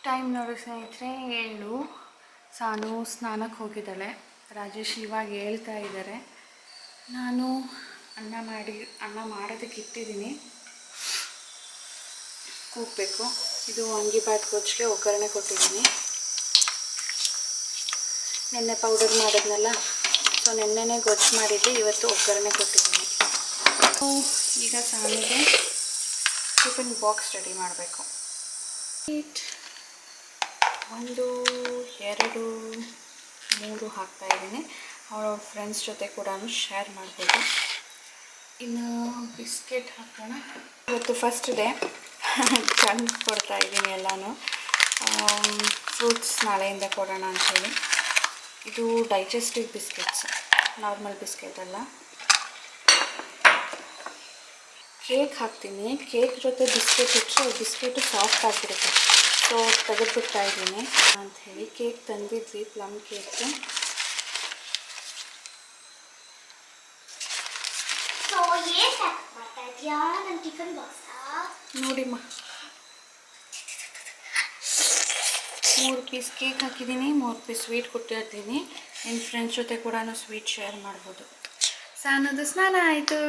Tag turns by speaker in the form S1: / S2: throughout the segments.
S1: Time ನೋಡಿ ಸ್ನೇಹಿತರೆ 7. ಸಾನು ಸ್ನಾನಕ್ಕೆ ಹೋಗಿದ್ದಾಳೆ. ರಾಜೇಶ್ ಇವಾಗ ಹೇಳ್ತಾ ಇದ್ದಾರೆ. ನಾನು ಅನ್ನ ಮಾಡೋದಕ್ಕೆ ಇಟ್ಟಿದ್ದೀನಿ, ಕೂಗಬೇಕು. ಇದು ವಾಂಗಿಬಾತ್ ಗೊಜ್ಜಿಗೆ ಒಗ್ಗರಣೆ ಕೊಟ್ಟಿದ್ದೀನಿ. ನೆನ್ನೆ ಪೌಡರ್ ಮಾಡಿದ್ನಲ್ಲ, ಸೊ ನೆನ್ನೆನೇ ಗೊಜ್ಜು ಮಾಡಿದ್ದೆ, ಇವತ್ತು ಒಗ್ಗರಣೆ ಕೊಟ್ಟಿದ್ದೀನಿ. ಈಗ ಸಾನಿಗೆ ಟಿಫಿನ್ ಬಾಕ್ಸ್ ರೆಡಿ ಮಾಡಬೇಕು. 1 2 3 ಹಾಕ್ತಾಯಿದ್ದೀನಿ. ಅವಳ ಫ್ರೆಂಡ್ಸ್ ಜೊತೆ ಕೂಡ ಶೇರ್ ಮಾಡ್ಬೋದು. ಇನ್ನು ಬಿಸ್ಕೆಟ್ ಹಾಕೋಣ. ಇವತ್ತು ಫಸ್ಟ್ ಡೇ ಚಂದ್ ಕೊಡ್ತಾಯಿದ್ದೀನಿ ಎಲ್ಲನೂ. ಫ್ರೂಟ್ಸ್ ನಾಳೆಯಿಂದ ಕೊಡೋಣ ಅಂಥೇಳಿ. ಇದು ಡೈಜೆಸ್ಟಿವ್ ಬಿಸ್ಕೆಟ್ಸ್, ನಾರ್ಮಲ್ ಬಿಸ್ಕೆಟ್ ಅಲ್ಲ. ಕೇಕ್ ಹಾಕ್ತೀನಿ. ಕೇಕ್ ಜೊತೆ ಬಿಸ್ಕೆಟ್ ಇಟ್ಟರೆ ಬಿಸ್ಕೆಟು ಸಾಫ್ಟ್ ಆಗಿರುತ್ತೆ. ಸೊ ತೆಗೆದುಬಿಡ್ತಾ ಇದ್ದೀನಿ ಅಂಥೇಳಿ. ಕೇಕ್ ತಂದಿದ್ವಿ, ಪ್ಲಮ್ ಕೇಕ್. ನೋಡಿಮ್ಮ, 3 ಪೀಸ್ ಕೇಕ್ ಹಾಕಿದ್ದೀನಿ, 3 ಪೀಸ್ ಸ್ವೀಟ್ ಕೊಟ್ಟಿರ್ತೀನಿ. ನಿಮ್ಮ ಫ್ರೆಂಡ್ಸ್ ಜೊತೆ ಕೂಡ ಸ್ವೀಟ್ ಶೇರ್ ಮಾಡ್ಬೋದು. ಸಾನದು ಸ್ನಾನ ಆಯಿತು.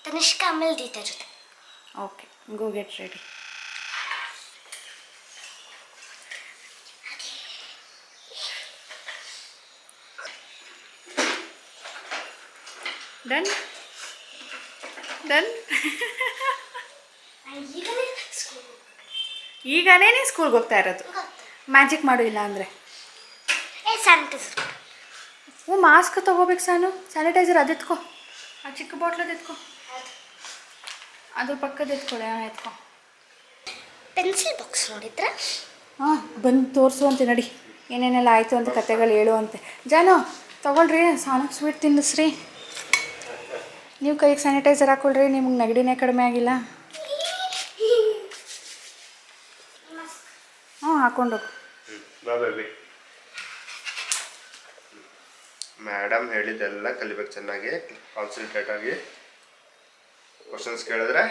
S2: ತನಿಷ್ಕಾ ಆಮೇಲೆ ದೀಪಾ ಜೊತೆ.
S1: Okay, go get ready. Done done. ಈಗನೇ ನೀನು ಸ್ಕೂಲ್ಗೆ ಹೋಗ್ತಾ ಇರೋದು. ಮ್ಯಾಜಿಕ್ ಮಾಡು, ಇಲ್ಲ ಅಂದರೆ ಹ್ಞೂ. ಮಾಸ್ಕ್ ತೊಗೋಬೇಕು ಸಾನು. ಸ್ಯಾನಿಟೈಸರ್ ಅದು ಎತ್ಕೊ, ಆ ಚಿಕ್ಕ ಬಾಟ್ಲದು ಎತ್ಕೊ, ಅದು ಪಕ್ಕದ ಎತ್ಕೊಳ್ಳಿ. ಎತ್ಕೊ.
S2: ಪೆನ್ಸಿಲ್ ಬಾಕ್ಸ್ ನೋಡಿದ್ರೆ
S1: ಹಾಂ, ಬಂದು ತೋರಿಸುವಂತೆ ನಡಿ, ಏನೇನೆಲ್ಲ ಆಯಿತು ಅಂತ ಕತೆಗಳು ಹೇಳುವಂತೆ. ಜಾನು ತೊಗೊಳ್ರಿ, ಸಾನಕ್ಕೆ ಸ್ವೀಟ್ ತಿನ್ನಿಸ್ರಿ. ನೀವು ಕೈಗೆ ಸ್ಯಾನಿಟೈಸರ್ ಹಾಕ್ಕೊಳ್ರಿ, ನಿಮ್ಗೆ ನೆಗಡಿನೇ ಕಡಿಮೆ ಆಗಿಲ್ಲ. ಹ್ಞೂ, ಹಾಕ್ಕೊಂಡು
S3: ಮೇಡಮ್ ಹೇಳಿದ್ದೆಲ್ಲ ಕಲಿಬೇಕು ಚೆನ್ನಾಗಿ, ಕಾನ್ಸಂಟ್ರೇಟ್ ಆಗಿ. ಕ್ವಶನ್ಸ್ ಕೇಳಿದ್ರೆ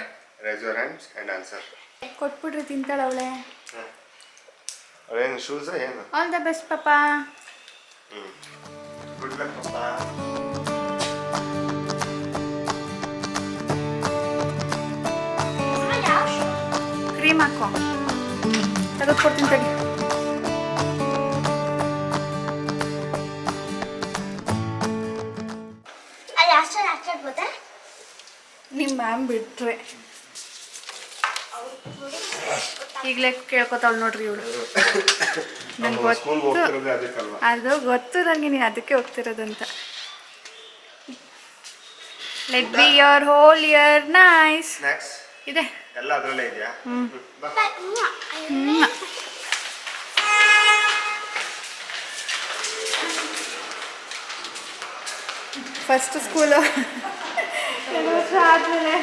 S3: raise your hands and answer.
S1: ಕೊಟ್ಬಿಡ್ರಿ, ತಿಂತಾಳೆ ಅವಳೆ.
S3: ಅವೇನು ಶೂಸ ಏನು?
S1: ಆಲ್ ದ ಬೆಸ್ಟ್ ಪಾಪಾ.
S3: ಗುಡ್ ಲಕ್ ಪಾಪಾ.
S1: ಕ್ರೀಮ್ ಹಾಕೋ, ತೆಗೆದುಕೊಡ್ತೀನಿ ತಡಿ. ನಿಮ್ಮ ಮ್ಯಾಮ್ ಬಿಟ್ರೆ ಈಗಲೇ ಕೇಳ್ಕೊತಾವಳು ನೋಡ್ರಿ ಇವಳು. ನಂಗೆ ಗೊತ್ತು, ಅದು ಗೊತ್ತು ನನಗೆ, ನೀನು ಅದಕ್ಕೆ ಹೋಗ್ತಿರೋದಂತ. Let be your whole year nice ಇದೆ
S3: ಎಲ್ಲ ಅದರಲ್ಲೇ ಇದೆಯಾ?
S1: ಫಸ್ಟ್ ಸ್ಕೂಲು ಆದಮೇಲೆ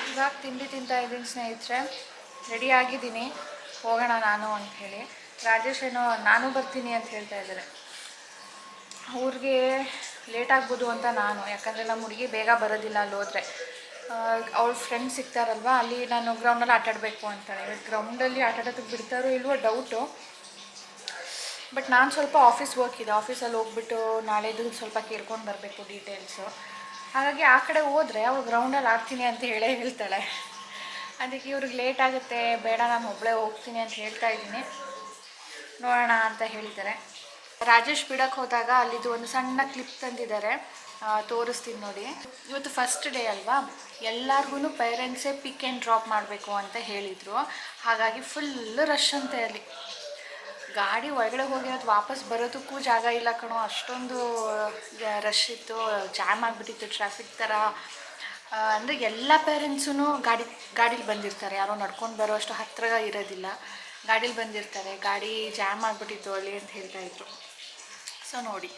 S1: ಇವಾಗ ತಿಂಡಿ ತಿಂತಾ ಇದ್ದೀನಿ ಸ್ನೇಹಿತರೆ. ರೆಡಿ ಆಗಿದ್ದೀನಿ, ಹೋಗೋಣ ನಾನು ಅಂಥೇಳಿ. ರಾಜೇಶ್ ಏನೋ ನಾನು ಬರ್ತೀನಿ ಅಂತ ಹೇಳ್ತಾ ಇದ್ದಾರೆ. ಅವ್ರಿಗೆ ಲೇಟ್ ಆಗ್ಬೋದು ಅಂತ ನಾನು, ಯಾಕಂದರೆ ನಮ್ಮ ಹುಡುಗಿ ಬೇಗ ಬರೋದಿಲ್ಲ ಅಲ್ಲಿ ಹೋದರೆ. ಅವ್ಳ ಫ್ರೆಂಡ್ಸ್ ಸಿಗ್ತಾರಲ್ವ, ಅಲ್ಲಿ ನಾನು ಗ್ರೌಂಡಲ್ಲಿ ಆಟಾಡಬೇಕು ಅಂತಾಳೆ. ಇವತ್ತು ಗ್ರೌಂಡಲ್ಲಿ ಆಟಾಡೋದಕ್ಕೆ ಬಿಡ್ತಾರೋ ಇಲ್ವೋ ಡೌಟು. ಬಟ್ ನಾನು ಸ್ವಲ್ಪ ಆಫೀಸ್ ವರ್ಕ್ ಇದೆ, ಆಫೀಸಲ್ಲಿ ಹೋಗ್ಬಿಟ್ಟು ನಾಳೆದು ಸ್ವಲ್ಪ ಕೇಳ್ಕೊಂಡು ಬರಬೇಕು ಡೀಟೇಲ್ಸು. ಹಾಗಾಗಿ ಆ ಕಡೆ ಹೋದರೆ ಅವಳು ಗ್ರೌಂಡಲ್ಲಿ ಆಡ್ತೀನಿ ಅಂತ ಹೇಳ್ತಾಳೆ. ಅದಕ್ಕೆ ಇವ್ರಿಗೆ ಲೇಟ್ ಆಗುತ್ತೆ, ಬೇಡ ನಾನು ಒಬ್ಬಳೇ ಹೋಗ್ತೀನಿ ಅಂತ ಹೇಳ್ತಾ ಇದ್ದೀನಿ. ನೋಡೋಣ ಅಂತ ಹೇಳಿದ್ದಾರೆ. ರಾಜೇಶ್ ಬಿಡೋಕ್ಕೆ ಹೋದಾಗ ಅಲ್ಲಿದ್ದು ಒಂದು ಸಣ್ಣ ಕ್ಲಿಪ್ ತಂದಿದ್ದಾರೆ, ತೋರಿಸ್ತೀನಿ ನೋಡಿ. ಇವತ್ತು ಫಸ್ಟ್ ಡೇ ಅಲ್ವಾ, ಎಲ್ಲರಿಗೂ ಪೇರೆಂಟ್ಸೇ ಪಿಕ್ ಆ್ಯಂಡ್ ಡ್ರಾಪ್ ಮಾಡಬೇಕು ಅಂತ ಹೇಳಿದರು. ಹಾಗಾಗಿ ಫುಲ್ ರಶ್ ಅಂತೆ ಅಲ್ಲಿ. ಗಾಡಿ ಒಳಗಡೆ ಹೋಗಿರೋದು ವಾಪಸ್ ಬರೋದಕ್ಕೂ ಜಾಗ ಇಲ್ಲ ಕಣೋ, ಅಷ್ಟೊಂದು ರಶ್ ಇತ್ತು. ಜಾಮ್ ಆಗಿಬಿಟ್ಟಿತ್ತು, ಟ್ರಾಫಿಕ್ ಥರ. ಅಂದರೆ ಎಲ್ಲ ಪೇರೆಂಟ್ಸೂ ಗಾಡೀಲಿ ಬಂದಿರ್ತಾರೆ, ಯಾರೋ ನಡ್ಕೊಂಡು ಬರೋ ಅಷ್ಟು ಹತ್ತಿರ ಇರೋದಿಲ್ಲ, ಗಾಡೀಲಿ ಬಂದಿರ್ತಾರೆ. ಗಾಡಿ ಜಾಮ್ ಆಗಿಬಿಟ್ಟಿತ್ತು ಅಲ್ಲಿ ಅಂತ ಹೇಳ್ತಾಯಿದ್ರು. ಸೊ ನೋಡಿ,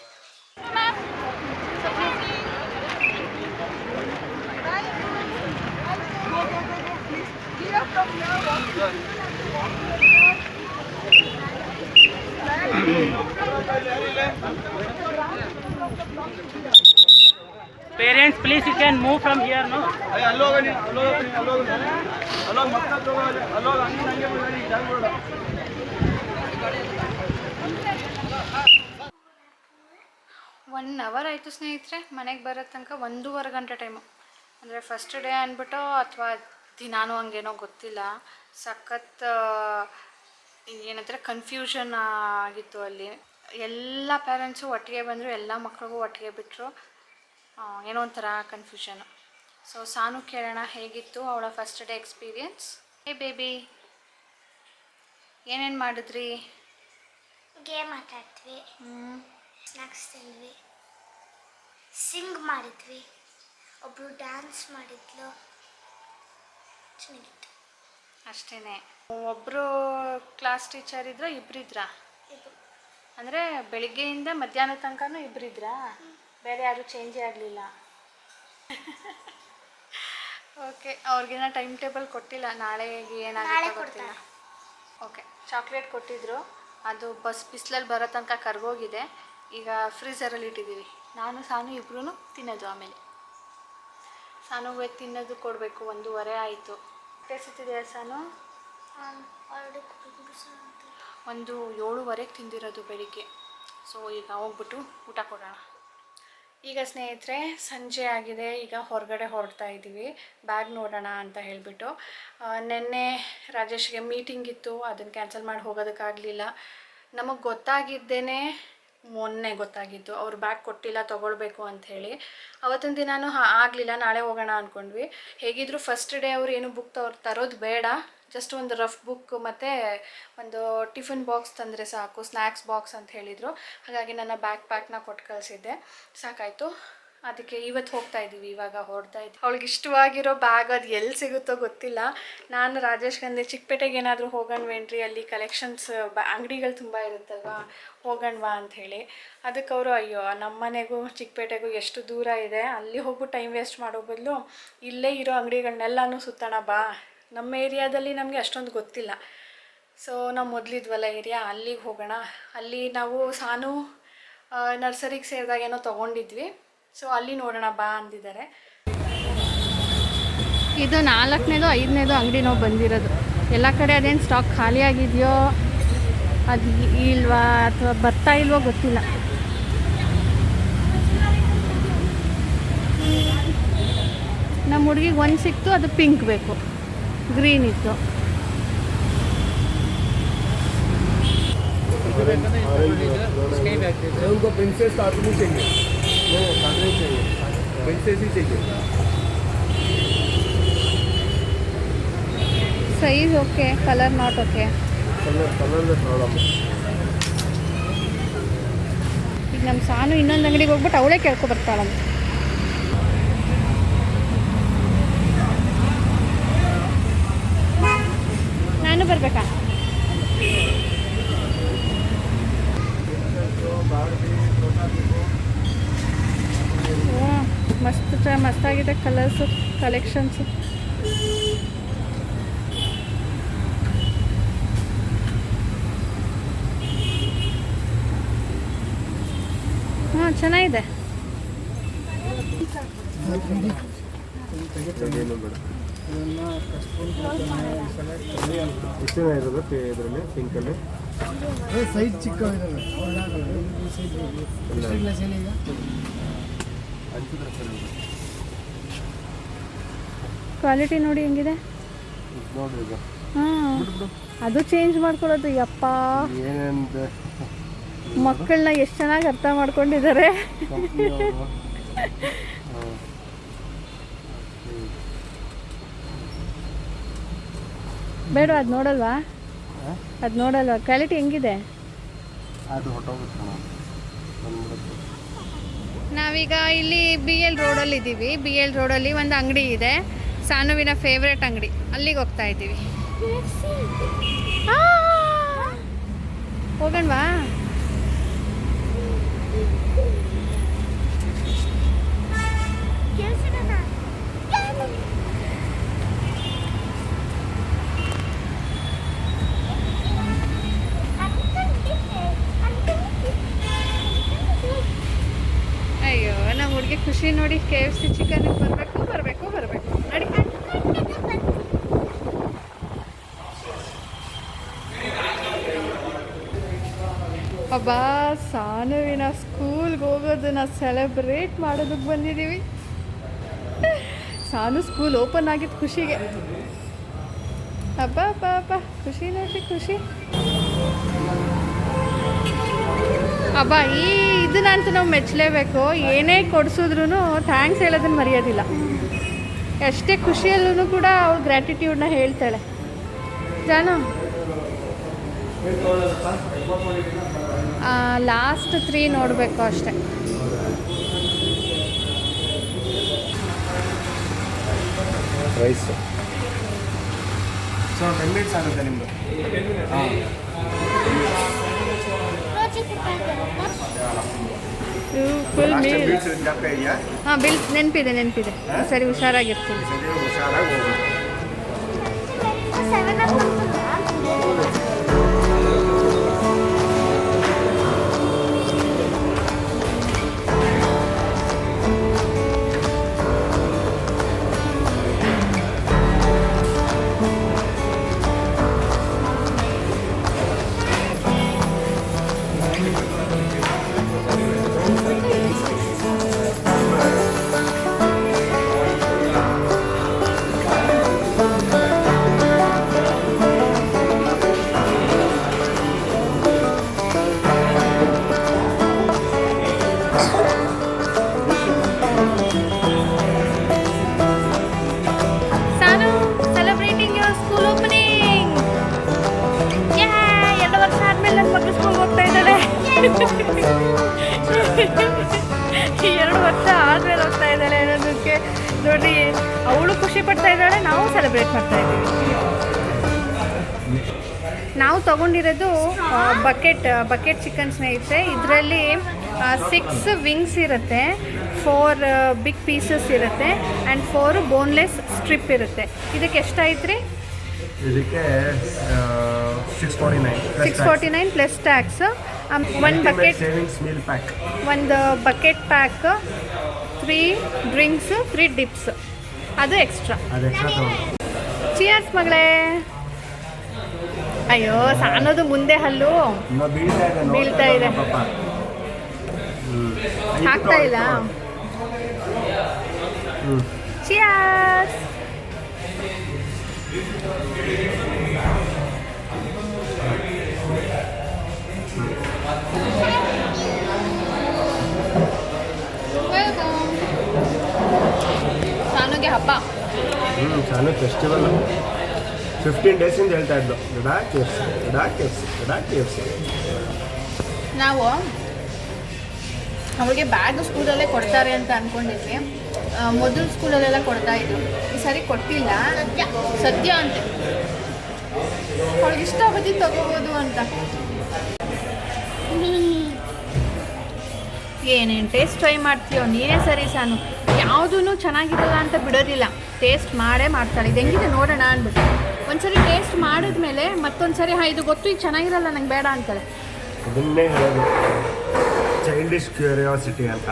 S4: Parents, please you can move from here, no?
S1: One hour ಆಯಿತು ಸ್ನೇಹಿತರೆ, ಮನೆಗೆ ಬರೋ ತನಕ 1.5 ಗಂಟೆ ಟೈಮು. ಅಂದರೆ ಫಸ್ಟ್ ಡೇ ಅಂದ್ಬಿಟ್ಟು ಅಥವಾ ದಿನಾನು ಹಂಗೇನೋ ಗೊತ್ತಿಲ್ಲ, ಸಖತ್ ಏನಂದರೆ ಕನ್ಫ್ಯೂಷನ್ ಆಗಿತ್ತು ಅಲ್ಲಿ. ಎಲ್ಲ ಪೇರೆಂಟ್ಸು ಒಟ್ಟಿಗೆ ಬಂದರು, ಎಲ್ಲ ಮಕ್ಳಿಗೂ ಒಟ್ಟಿಗೆ ಬಿಟ್ಟರು. ಏನೋ ಒಂಥರ ಕನ್ಫ್ಯೂಷನು. ಸೊ ಸಾನು ಕೇಳೋಣ ಹೇಗಿತ್ತು ಅವಳ first day experience. Hey baby, ಏನೇನು ಮಾಡಿದ್ರಿ?
S2: ಗೇಮ್ ಆಟಾಡ್ತೀವಿ, ಸ್ನ್ಯಾಕ್ಸ್ ತಿಂದ್ವಿ, ಸಿಂಗ್ ಮಾಡಿದ್ವಿ, ಒಬ್ಬರು ಡ್ಯಾನ್ಸ್ ಮಾಡಿದ್ಲು, ಚೆನ್ನಾಗಿತ್ತು
S1: ಅಷ್ಟೇ. ಒಬ್ಬರು ಕ್ಲಾಸ್ ಟೀಚರ್ ಇದ್ರಾ, ಇಬ್ಬರಿದ್ರಾ? ಅಂದರೆ ಬೆಳಿಗ್ಗೆಯಿಂದ ಮಧ್ಯಾಹ್ನ ತನಕನೂ ಇಬ್ಬರಿದ್ರಾ? ಬೇರೆ ಯಾರೂ ಚೇಂಜೇ ಆಗಲಿಲ್ಲ? ಓಕೆ, ಅವ್ರಿಗೇನೋ ಟೈಮ್ ಟೇಬಲ್ ಕೊಟ್ಟಿಲ್ಲ, ನಾಳೆಗೆ ಏನಾಗುತ್ತೆ ಗೊತ್ತಿಲ್ಲ. ಓಕೆ, ಚಾಕ್ಲೇಟ್ ಕೊಟ್ಟಿದ್ರು, ಅದು ಬಿಸಿಲಲ್ಲಿ ಬರೋ ತನಕ ಕರ್ಗೋಗಿದೆ. ಈಗ ಫ್ರೀಝರಲ್ಲಿ ಇಟ್ಟಿದ್ದೀವಿ. ನಾನು ಸಾನು ಇಬ್ಬರೂ ತಿನ್ನೋದು. ಆಮೇಲೆ ಸಾನುಗೆ ತಿನ್ನೋದು ಕೊಡಬೇಕು. 1:30 ಆಯಿತು. ಟೇಸ್ಟಿದೆಯಾ ಸಾನು? 7:30ಗೆ ತಿಂದಿರೋದು ಬೆಳಿಗ್ಗೆ. ಸೊ ಈಗ ಹೋಗ್ಬಿಟ್ಟು ಊಟ ಕೊಡೋಣ. ಈಗ ಸ್ನೇಹಿತರೆ ಸಂಜೆ ಆಗಿದೆ. ಈಗ ಹೊರಗಡೆ ಹೊರಡ್ತಾ ಇದ್ದೀವಿ, ಬ್ಯಾಗ್ ನೋಡೋಣ ಅಂತ ಹೇಳಿಬಿಟ್ಟು. ನೆನ್ನೆ ರಾಜೇಶ್ಗೆ ಮೀಟಿಂಗ್ ಇತ್ತು, ಅದನ್ನು ಕ್ಯಾನ್ಸಲ್ ಮಾಡಿ ಹೋಗೋದಕ್ಕಾಗಲಿಲ್ಲ. ನಮಗೆ ಗೊತ್ತಾಗಿದ್ದೇನೆ ಮೊನ್ನೆ ಗೊತ್ತಾಗಿದ್ದು, ಅವ್ರು ಬ್ಯಾಗ್ ಕೊಟ್ಟಿಲ್ಲ ತೊಗೊಳ್ಬೇಕು ಅಂಥೇಳಿ. ಅವತ್ತಿನ ದಿನಾನು ಆಗಲಿಲ್ಲ, ನಾಳೆ ಹೋಗೋಣ ಅಂದ್ಕೊಂಡ್ವಿ. ಹೇಗಿದ್ರು ಫಸ್ಟ್ ಡೇ ಅವ್ರು ಏನು ಬುಕ್ ತರೋದು ಬೇಡ, ಜಸ್ಟ್ ಒಂದು ರಫ್ ಬುಕ್ ಮತ್ತು ಒಂದು ಟಿಫಿನ್ ಬಾಕ್ಸ್ ತಂದರೆ ಸಾಕು, ಸ್ನ್ಯಾಕ್ಸ್ ಬಾಕ್ಸ್ ಅಂತ ಹೇಳಿದರು. ಹಾಗಾಗಿ ನನ್ನ ಬ್ಯಾಗ್ ಪ್ಯಾಕ್ನ ಕೊಟ್ಟು ಕಳಿಸಿದ್ದೆ, ಸಾಕಾಯಿತು. ಅದಕ್ಕೆ ಇವತ್ತು ಹೋಗ್ತಾ ಇದ್ದೀವಿ. ಇವಾಗ ಹೊರಡ್ತಾ ಇದ್ದೀವಿ. ಅವಳಿಗೆ ಇಷ್ಟವಾಗಿರೋ ಬ್ಯಾಗ್ ಅದು ಎಲ್ಲಿ ಸಿಗುತ್ತೋ ಗೊತ್ತಿಲ್ಲ. ನಾನು ರಾಜೇಶ್ಗಂದೆ ಚಿಕ್ಕಪೇಟೆಗೆ ಏನಾದರೂ ಹೋಗೋಣವೇನ್ರಿ, ಅಲ್ಲಿ ಕಲೆಕ್ಷನ್ಸ್ ಅಂಗಡಿಗಳು ತುಂಬ ಇರುತ್ತಲ್ವ, ಹೋಗೋಣವಾ ಅಂಥೇಳಿ. ಅದಕ್ಕೆ ಅವರು ಅಯ್ಯೋ ನಮ್ಮ ಮನೆಗೂ ಚಿಕ್ಕಪೇಟೆಗೂ ಎಷ್ಟು ದೂರ ಇದೆ, ಅಲ್ಲಿ ಹೋಗ್ಬಿಟ್ಟು ಟೈಮ್ ವೇಸ್ಟ್ ಮಾಡೋ ಬದಲು ಇಲ್ಲೇ ಇರೋ ಅಂಗಡಿಗಳನ್ನೆಲ್ಲನೂ ಸುತ್ತೋಣ ಬಾ, ನಮ್ಮ ಏರಿಯಾದಲ್ಲಿ ನಮಗೆ ಅಷ್ಟೊಂದು ಗೊತ್ತಿಲ್ಲ. ಸೊ ನಾವು ಮೊದಲಿದ್ವಲ್ಲ ಏರಿಯಾ, ಅಲ್ಲಿಗೆ ಹೋಗೋಣ. ಅಲ್ಲಿ ನಾವು ಸಾನು ನರ್ಸರಿಗೆ ಸೇರಿದಾಗ ಏನೋ ತೊಗೊಂಡಿದ್ವಿ, ಸೊ ಅಲ್ಲಿ ನೋಡೋಣ ಬಾ ಅಂದಿದ್ದಾರೆ. ಇದು 4ನೇದೋ 5ನೇದೋ ಅಂಗಡಿ ನಾವು ಬಂದಿರೋದು. ಎಲ್ಲ ಕಡೆ ಅದೇನು ಸ್ಟಾಕ್ ಖಾಲಿ ಆಗಿದೆಯೋ ಅದು ಇಲ್ವಾ ಅಥವಾ ಬರ್ತಾ ಇಲ್ವೋ ಗೊತ್ತಿಲ್ಲ. ನಮ್ಮ ಹುಡುಗಿಗೆ ಒಂದು ಸಿಕ್ತು, ಅದು ಪಿಂಕ್ ಬೇಕು, ಗ್ರೀನ್ ಇತ್ತು.
S5: उनको प्रिंसेस कार्टून ही चाहिए, कार्टून ही चाहिए, प्रिंसेस ही चाहिए.
S1: Size okay, colour not okay.
S5: Colour problem.
S1: ಈಗ ನಮ್ಮ ಸಾನು ಇನ್ನೊಂದು ಅಂಗಡಿಗೆ ಹೋಗ್ಬಿಟ್ಟು ಅವಳೇ ಕೇಳ್ಕೊ ಬರ್ತಾಳಂತ. ನಾನು ಬರಬೇಕಾ? ಮಸ್ತಾಗಿದೆ ಕಲರ್ಸು, ಕಲೆಕ್ಷನ್ಸು. ಹಾಂ ಚೆನ್ನಾಗಿದೆ.
S3: ಎಷ್ಟು ಇರೋದು ಇದರಲ್ಲಿ ಪಿಂಕಲ್ಲಿ?
S5: ಸೈಜ್ ಚಿಕ್ಕ
S1: ಕ್ವಾಲಿಟಿ ನೋಡಿ ಹೆಂಗಿದೆ. ಹಾಂ, ಅದು ಚೇಂಜ್ ಮಾಡ್ಕೊಳ್ಳೋದು. ಯಪ್ಪ, ಮಕ್ಕಳನ್ನ ಎಷ್ಟು ಚೆನ್ನಾಗಿ ಅರ್ಥ ಮಾಡ್ಕೊಂಡಿದ್ದಾರೆ. ಬೇಡ, ಅದು ನೋಡಲ್ವಾ? ಅದು ನೋಡಲ್ವಾ ಕ್ವಾಲಿಟಿ ಹೆಂಗಿದೆ? ನಾವೀಗ ಇಲ್ಲಿ BL ರೋಡಲ್ಲಿ ಇದ್ದೀವಿ. BL ರೋಡಲ್ಲಿ ಒಂದು ಅಂಗಡಿ ಇದೆ, ಸಾನುವಿನ ಫೇವ್ರೆಟ್ ಅಂಗಡಿ. ಅಲ್ಲಿಗೆ ಹೋಗ್ತಾ ಇದ್ದೀವಿ. ಹೋಗೋಣವಾ? ಅಯ್ಯೋ, ನಮ್ಮ ಹುಡುಗಿ ಖುಷಿ ಖುಷಿ ನೋಡಿ KFC ಚಿಕನ್ಗೆ ಬರಬೇಕು ನಡಿ. ಅಬ್ಬಾ ಸಾನುವಿನ ಸ್ಕೂಲ್ಗೆ ಹೋಗೋದನ್ನ ಸೆಲೆಬ್ರೇಟ್ ಮಾಡೋದಕ್ಕೆ ಬಂದಿದ್ದೀವಿ. ಸಾನು ಸ್ಕೂಲ್ ಓಪನ್ ಆಗಿದ್ದು ಖುಷಿಗೆ. ಅಬ್ಬಾ ಖುಷಿ ನೋಡ್ರಿ ಖುಷಿ. ಅಬ್ಬಾ ಇದನ್ನಂತೂ ನಾವು ಮೆಚ್ಚಲೇಬೇಕು. ಏನೇ ಕೊಡಿಸಿದ್ರು ಥ್ಯಾಂಕ್ಸ್ ಹೇಳೋದನ್ನು ಮರೆಯೋದಿಲ್ಲ. ಎಷ್ಟೇ ಖುಷಿಯಲ್ಲೂ ಕೂಡ ಅವ್ಳು ಗ್ರ್ಯಾಟಿಟ್ಯೂಡ್ನ ಹೇಳ್ತಾಳೆ. ಜಾನು ಲಾಸ್ಟ್ 3 ನೋಡಬೇಕು ಅಷ್ಟೆ.
S3: ರೈಸ್ ಸೊ 10 ಮಿನಿಟ್ಸ್ ಆಗುತ್ತೆ ನಿಮ್ಮದು.
S1: Full meal.
S3: ಇದೆಯಾ?
S1: ಹಾಂ ಬಿಲ್ ನೆನಪಿದೆ ಸರಿ ಹುಷಾರಾಗಿರ್ತೀನಿ.
S3: ಸರಿ ಹುಷಾರಾಗಿ ಹೋಗಿ.
S1: ನೋಡ್ರಿ ಅವಳು ಖುಷಿ ಪಡ್ತಾ ಇದ್ದಾಳೆ, ನಾವು ಸೆಲೆಬ್ರೇಟ್ ಮಾಡ್ತಾ ಇದ್ದೀವಿ. ನಾವು ತಗೊಂಡಿರೋದು ಬಕೆಟ್ ಚಿಕನ್ ಸ್ನೇಹಿತರೆ. ಇದರಲ್ಲಿ 6 ವಿಂಗ್ಸ್ ಇರುತ್ತೆ, 4 ಬಿಗ್ ಪೀಸಸ್ ಇರುತ್ತೆ ಆ್ಯಂಡ್ 4 ಬೋನ್ಲೆಸ್ ಸ್ಟ್ರಿಪ್ ಇರುತ್ತೆ. ಇದಕ್ಕೆ ಎಷ್ಟಾಯ್ತು ರೀ?
S3: ಇದಕ್ಕೆ 649
S1: ಪ್ಲಸ್ ಟ್ಯಾಕ್ಸ್. ಒಂದು ಬಕೆಟ್ ಪ್ಯಾಕ್, 3 ಡ್ರಿಂಕ್ಸ್, 3 ಡಿಪ್ಸ್, ಅದು ಎಕ್ಸ್ಟ್ರಾ. ಚಿಯರ್ಸ್ ಮಗಳೇ. ಅಯ್ಯೋ ಸಾನೋದು ಮುಂದೆ ಹಲ್ಲು ಬೀಳ್ತಾ ಇದೆ, ಆಗ್ತಾ ಇಲ್ಲ. ಚಿಯರ್ಸ್. ಸಾನುಗೆ ಹಬ್ಬ.
S3: ಸಾನು ಫೆಸ್ಟಿವಲ್ 15 ಡೇಸಿಂದ ಹೇಳ್ತಾ ಇದ್ದು KFC.
S1: ನಾವು ಅವಳಿಗೆ ಬ್ಯಾಗ್ ಸ್ಕೂಲಲ್ಲೇ ಕೊಡ್ತಾರೆ ಅಂತ ಅಂದ್ಕೊಂಡಿದ್ವಿ. ಮೊದಲು ಸ್ಕೂಲಲ್ಲೆಲ್ಲ ಕೊಡ್ತಾ ಇದ್ರು, ಈ ಸಾರಿ ಕೊಟ್ಟಿಲ್ಲ. ಸದ್ಯ ಅಂತೆ ಅವಳಿಗೆ ಇಷ್ಟ ಬದಿ ತಗೋಬೋದು ಅಂತ. ಏನೇನು ಟೇಸ್ಟ್ ಟ್ರೈ ಮಾಡ್ತೀಯೋ ನೀನೇ ಸರಿ ಸಾನು. ಯಾವುದೂ ಚೆನ್ನಾಗಿರಲ್ಲ ಅಂತ ಬಿಡೋದಿಲ್ಲ, ಟೇಸ್ಟ್ ಮಾಡೇ ಮಾಡ್ತಾಳೆ. ಇದು ಹೆಂಗಿದೆ ನೋಡೋಣ ಅಂದ್ಬಿಟ್ಟು ಒಂದ್ಸರಿ ಟೇಸ್ಟ್ ಮಾಡಿದ್ಮೇಲೆ ಮತ್ತೊಂದು ಸರಿ ಇದು ಗೊತ್ತು ಈಗ ಚೆನ್ನಾಗಿರಲ್ಲ ನಂಗೆ ಬೇಡ ಅಂತಾಳೆ.
S3: ಅದನ್ನೇ ಹೇಳೋದು ಚೈಲ್ಡಿಶ್ ಕ್ಯೂರಿಯಾಸಿಟಿ ಅಂತ.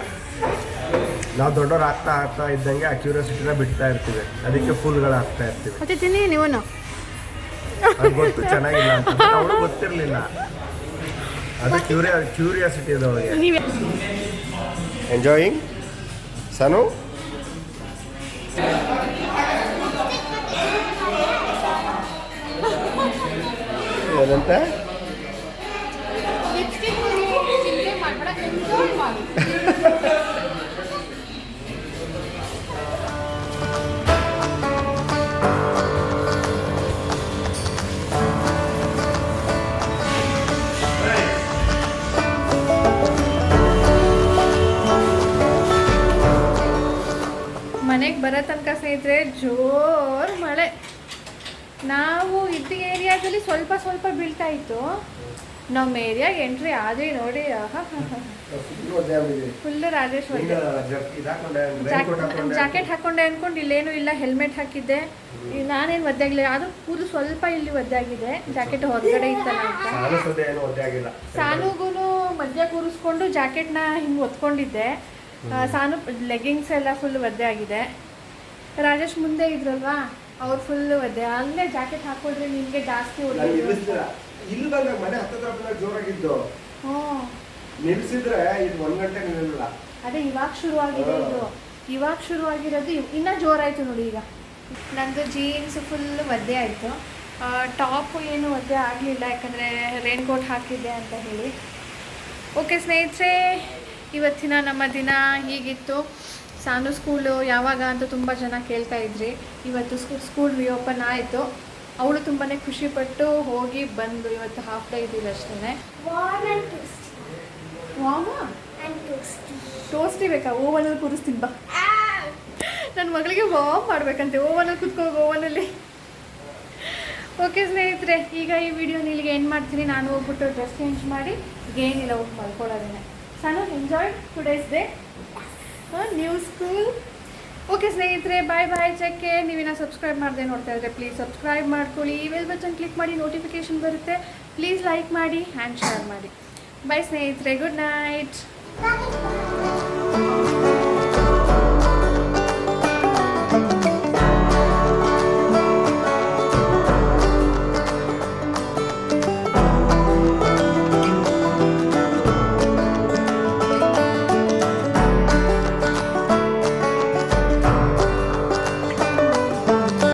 S3: ನಾವು ದೊಡ್ಡವ್ರು ಆಗ್ತಾ ಇದ್ದಂಗೆ ಆ ಕ್ಯೂರಿಯಾಸಿಟಿನ ಬಿಡ್ತಾ ಇರ್ತೀವಿ, ಅದಕ್ಕೆ ಫುಲ್ಗಳಾಗ್ತಾ ಇರ್ತೀವಿ.
S1: ಮತ್ತೆ ತಿನ್ನಿ ನೀವು.
S3: ಅದು ಗೊತ್ತು ಚೆನ್ನಾಗಿಲ್ಲ ಅಂತ, ಅವಳು ಗೊತ್ತಿರಲಿಲ್ಲ. ಅದು ಕ್ಯೂರಿಯಾಸಿಟಿ ಅದೊಳಗೆ. ಎಂಜಾಯಿಂಗ್ ಸಾನು. ಏನಂತ
S1: ಮನೆಗೆ ಬರೋ ತನಕ ಸ್ನೇಹಿತರೆ ಜೋರು ಮಳೆ. ನಾವು ಇದ್ದ ಏರಿಯಾದಲ್ಲಿ ಸ್ವಲ್ಪ ಬೀಳ್ತಾ ಇತ್ತು. ನಮ್ಮ ಏರಿಯಾಗೆ ಎಂಟ್ರಿ ಆದ್ರಿ ನೋಡಿ, ಫುಲ್ ರಾಜೇಶ್ವರಿ. ಜಾಕೆಟ್ ಹಾಕೊಂಡೆ ಅನ್ಕೊಂಡು ಇಲ್ಲೇನು ಇಲ್ಲ, ಹೆಲ್ಮೆಟ್ ಹಾಕಿದ್ದೆ. ನಾನೇನು ಒದ್ದಾಗಿಲ್ಲ, ಅದು ಕೂದು ಸ್ವಲ್ಪ ಇಲ್ಲಿ ಒದ್ದಾಗಿದೆ. ಜಾಕೆಟ್ ಹೊರಗಡೆ ಇತ್ತಲ್ಲ ಅಂತ. ಸಾನುಗೂ ಮಧ್ಯ ಕೂರಿಸ್ಕೊಂಡು ಜಾಕೆಟ್ನ ಹಿಂಗೆ ಒತ್ಕೊಂಡಿದ್ದೆ. ಸಾನು ಲೆಗ್ಗಿಂಗ್ಸ್ ಎಲ್ಲ ಫುಲ್ ಒದ್ದೆ ಆಗಿದೆ. ರಾಜೇಶ್ ಮುಂದೆ ಇದ್ರಲ್ವಾ ಅವ್ರು ಫುಲ್ ಒದ್ದೆ. ಅಲ್ಲೇ ಜಾಕೆಟ್ ಹಾಕೊಂಡ್ರೆ ನಿಮಗೆ ಜಾಸ್ತಿ
S3: ಇಲ್ಲಿ ಬಂದಾಗ ಮನೆ ಹತ್ತಿರ ಜೋರಾಗಿದ್ದು ನಿಲ್ಸಿದ್ರೆ ಇದು 1 ಗಂಟೆ ನಿಲ್ಲ.
S1: ಅದೇ ಇವಾಗ ಶುರುವಾಗಿದೆ ಇದು. ಇವಾಗ ಶುರುವಾಗಿರೋದು ಇನ್ನೂ ಜೋರಾಯಿತು ನೋಡಿ. ಈಗ ನಂದು ಜೀನ್ಸ್ ಫುಲ್ ಒದ್ದೆ ಆಯಿತು. ಟಾಪು ಏನು ಒದ್ದೆ ಆಗಲಿಲ್ಲ, ಯಾಕಂದರೆ ರೈನ್ ಕೋಟ್ ಹಾಕಿದ್ದೆ ಅಂತ ಹೇಳಿ. ಓಕೆ ಸ್ನೇಹಿತರೆ, ಇವತ್ತಿನ ನಮ್ಮ ದಿನ ಹೀಗಿತ್ತು. ಸಾನು ಸ್ಕೂಲು ಯಾವಾಗ ಅಂತ ತುಂಬ ಜನ ಕೇಳ್ತಾ ಇದ್ರಿ. ಇವತ್ತು ಸ್ಕೂಲ್ ರಿಓಪನ್ ಆಯಿತು. ಅವಳು ತುಂಬಾ ಖುಷಿಪಟ್ಟು ಹೋಗಿ ಬಂದು ಇವತ್ತು ಹಾಫ್ ಡೇ ಇದ್ದೀವಿ ಅಷ್ಟೇ. ಟೋಸ್ಟಿ ಬೇಕಾ? ಓವನಲ್ಲಿ ಕೂರಿಸ್ತೀನಿ ಬಾ. ನನ್ನ ಮಗಳಿಗೆ ವಾಮ್ ಮಾಡಬೇಕಂತೆ. ಓವನಲ್ಲಿ ಕುತ್ಕೋಗಿ ಓವನಲ್ಲಿ. ಓಕೆ ಸ್ನೇಹಿತರೆ, ಈಗ ಈ ವಿಡಿಯೋನ ಇಲ್ಲಿಗೆ ಎಂಡ್ ಮಾಡ್ತೀನಿ. ನಾನು ಹೋಗ್ಬಿಟ್ಟು ಡ್ರೆಸ್ ಚೇಂಜ್ ಮಾಡಿ ಏನಿಲ್ಲ ಹೋಗಿ ಮಲ್ಕೊಳ್ಳೋದೇನೆ. Sanu enjoy today's day new school. Okay ಸ್ನೇಹಿತರೆ, ಬಾಯ್ ಬಾಯ್. ಚೆಕ್ ನೀವಿನ್ನ ಸಬ್ಸ್ಕ್ರೈಬ್ ಮಾಡದೆ ನೋಡ್ತಾ ಇದ್ದರೆ ಪ್ಲೀಸ್ ಸಬ್ಸ್ಕ್ರೈಬ್ ಮಾಡ್ಕೊಳ್ಳಿ. ಬೆಲ್ ಬಟನ್ ಕ್ಲಿಕ್ ಮಾಡಿ, ನೋಟಿಫಿಕೇಷನ್ ಬರುತ್ತೆ. ಪ್ಲೀಸ್ ಲೈಕ್ ಮಾಡಿ ಆ್ಯಂಡ್ ಶೇರ್ ಮಾಡಿ. ಬಾಯ್ ಸ್ನೇಹಿತರೆ, ಗುಡ್ ನೈಟ್.